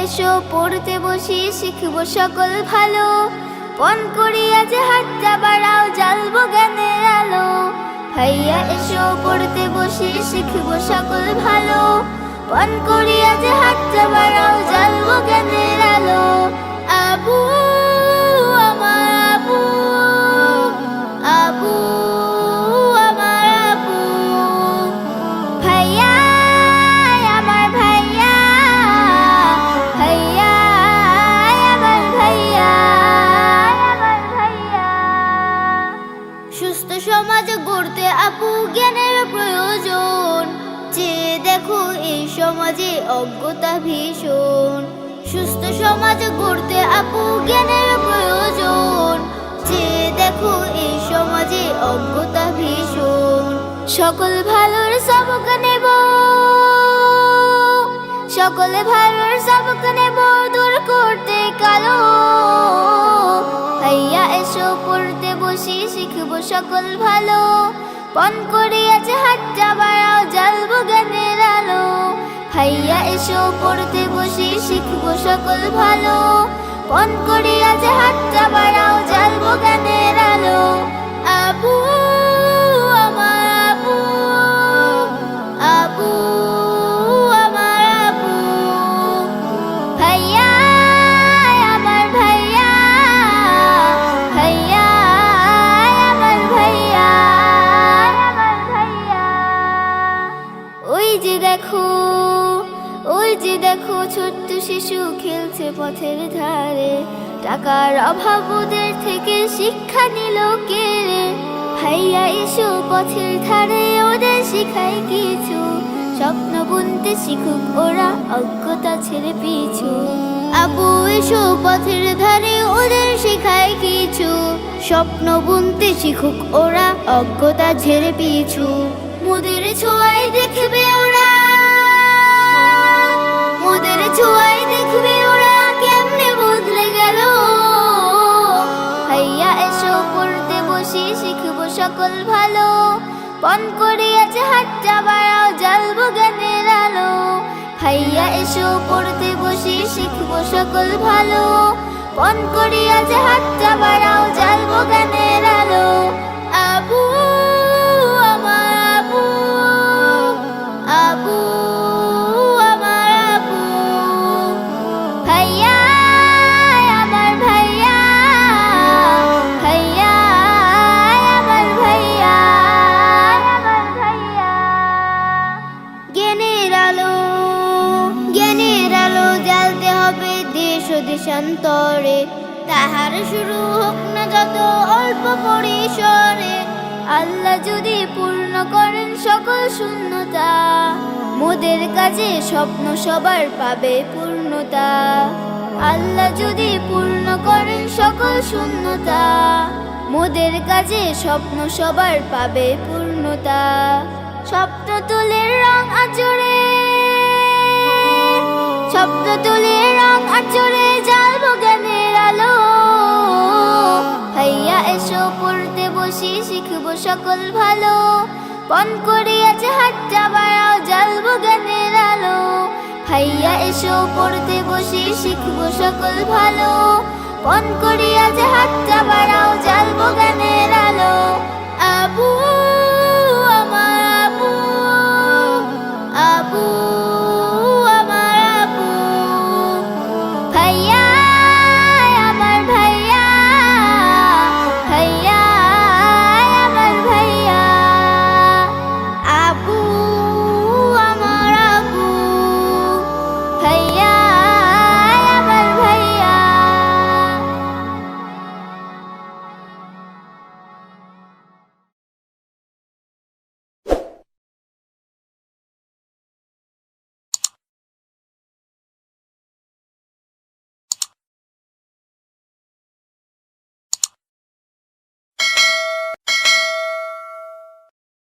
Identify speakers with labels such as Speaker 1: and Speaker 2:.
Speaker 1: এসো পড়তে বসি শিখবো সকল ভালো, পণ করিয়া যে হাতটা বাড়াও জ্বালবো জ্ঞানের আলো। ভাইয়া এসো পড়তে বসি শিখবো সকল ভালো, পণ করিয়া যে হাতটা বাড়াও জ্বালবো জ্ঞানের আলো। আবু আমার আবু, আবু আমার আবু, ভাইয়া আমার ভাইয়া, ভাইয়া আমার ভাইয়া, আমার ভাইয়া। সুস্থ সমাজ গড়তে আপু জ্ঞানের প্রয়োজন, যে দেখো এই সমাজে অজ্ঞতা ভীষণ। সুস্থ সমাজ গড়তে আপু জ্ঞানের প্রয়োজন, যে দেখো এই সমাজে অজ্ঞতা ভীষণ। সকল ভালোর সবক নেব, সকল ভালোর সবক নেব দূর করতে কালো। ভাইয়া এসো পড়তে বসি শিখবো সকল ভালো, পণ করিয়াছে হাতটা বাড়াও জ্বালবো জ্ঞানের আলো। ভাইয়া এসো পড়তে বসি শিখবো সকল ভালো, পণ করিয়াছে হাতটা বাড়াও জ্বালবো জ্ঞানের আলো। আবু আমার আবু, আবু আমার আবু, ভাইয়া আমার ভাইয়া, ভাইয়া আমার ভাইয়া, আমার ভাইয়া। ওই যে দেখো, ওই যে দেখো ছোট্ট শিশু খেলছে পথের ধারে, টাকার অভাব ওদের থেকে শিক্ষা নিল কেড়ে। ভাইয়া এসো পথের ধারে ওদের শিখাই কিছু, স্বপ্ন বুনতে শিখুক ওরা অজ্ঞতা ছেড়ে পিছু। আবু এসো পথের ধারে ওদের শিখাই কিছু, স্বপ্ন বুনতে শিখুক ওরা অজ্ঞতা ছেড়ে পিছু। মোদের ছোঁয়ায় দেখবে ওরা, মোদের ছোঁয়ায় দেখবে ওরা কেমনে বদলে গেল। ভাইয়া এসো পড়তে বসি শিখবো সকল ভালো, পণ করিয়াছে হাতটা বাড়াও জ্বালবো জ্ঞানের আলো। ভাইয়া এসো পড়তে বসি শিখবো সকল ভালো, পণ করিয়াছে হাতটা বাড়াও জ্বালবো জ্ঞানের আলো। আবু আমার আবু, আবু আমার আবু, ভাইয়া আমার ভাইয়া, ভাইয়া আমার ভাইয়া, আমার ভাইয়া। জ্ঞানের আলো, জ্ঞানের আলো জ্বালতে হবে দেশ ও দেশান্তরে, তাহার শুরু হোক না যত অল্প পরিসরে। আল্লাহ যদি পূর্ণ করেন সকল শূন্যতা, মোদের কাজে স্বপ্ন সবার পাবে পূর্ণতা। আল্লাহ যদি পূর্ণ করেন সকল শূন্যতা, মোদের কাজে স্বপ্ন সবার পাবে পূর্ণতা। স্বপ্ন তুলে রং আঁচড়ে, স্বপ্ন তুলে রং আঁচড়ে জ্বালবো জ্ঞানের আলো। ভাইয়া এসো পড়তে বসি শিখবো সকল ভালো, পণ করিয়াছে হাতটা বাড়াও জ্বালবো জ্ঞানের আলো। ভাইয়া এসো পড়তে বসি শিখবো সকল ভালো, পণ করিয়াছে হাতটা বাড়াও জ্বালবো জ্ঞানের